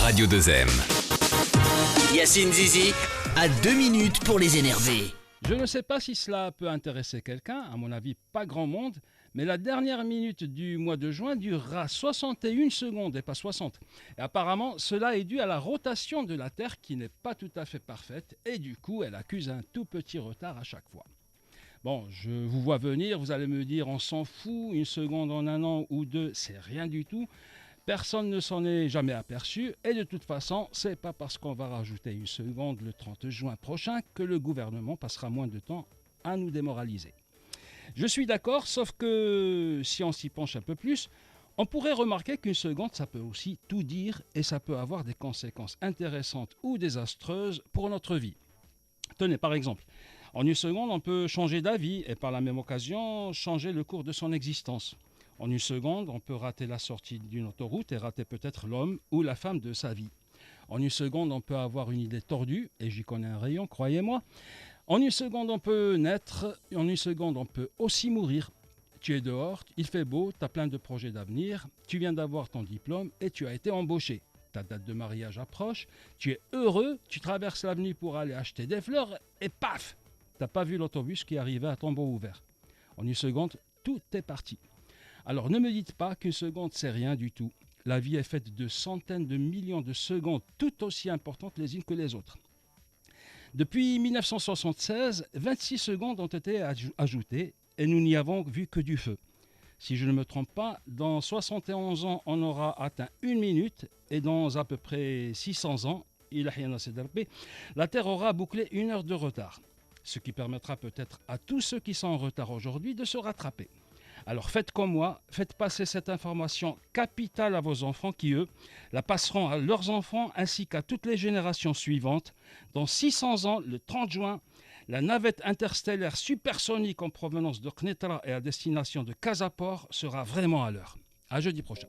Radio 2M. Yacine Zizi a 2 minutes pour les énerver. Je ne sais pas si cela peut intéresser quelqu'un, à mon avis pas grand monde, mais la dernière minute du mois de juin durera 61 secondes et pas 60. Et apparemment, cela est dû à la rotation de la Terre qui n'est pas tout à fait parfaite et du coup, elle accuse un tout petit retard à chaque fois. Bon, je vous vois venir, vous allez me dire on s'en fout, une seconde en un an ou deux, c'est rien du tout. Personne ne s'en est jamais aperçu et de toute façon, c'est pas parce qu'on va rajouter une seconde le 30 juin prochain que le gouvernement passera moins de temps à nous démoraliser. Je suis d'accord, sauf que si on s'y penche un peu plus, on pourrait remarquer qu'une seconde, ça peut aussi tout dire et ça peut avoir des conséquences intéressantes ou désastreuses pour notre vie. Tenez, par exemple, en une seconde, on peut changer d'avis et par la même occasion, changer le cours de son existence. En une seconde, on peut rater la sortie d'une autoroute et rater peut-être l'homme ou la femme de sa vie. En une seconde, on peut avoir une idée tordue, et j'y connais un rayon, croyez-moi. En une seconde, on peut naître, en une seconde, on peut aussi mourir. Tu es dehors, il fait beau, tu as plein de projets d'avenir, tu viens d'avoir ton diplôme et tu as été embauché. Ta date de mariage approche, tu es heureux, tu traverses l'avenue pour aller acheter des fleurs et paf, tu n'as pas vu l'autobus qui arrivait à tombeau ouvert. En une seconde, tout est parti. Alors ne me dites pas qu'une seconde c'est rien du tout. La vie est faite de centaines de millions de secondes tout aussi importantes les unes que les autres. Depuis 1976, 26 secondes ont été ajoutées et nous n'y avons vu que du feu. Si je ne me trompe pas, dans 71 ans, on aura atteint 1 minute et dans à peu près 600 ans, la Terre aura bouclé 1 heure de retard. Ce qui permettra peut-être à tous ceux qui sont en retard aujourd'hui de se rattraper. Alors faites comme moi, faites passer cette information capitale à vos enfants qui, eux, la passeront à leurs enfants ainsi qu'à toutes les générations suivantes. Dans 600 ans, le 30 juin, la navette interstellaire supersonique en provenance de Knetra et à destination de Casaport sera vraiment à l'heure. À jeudi prochain.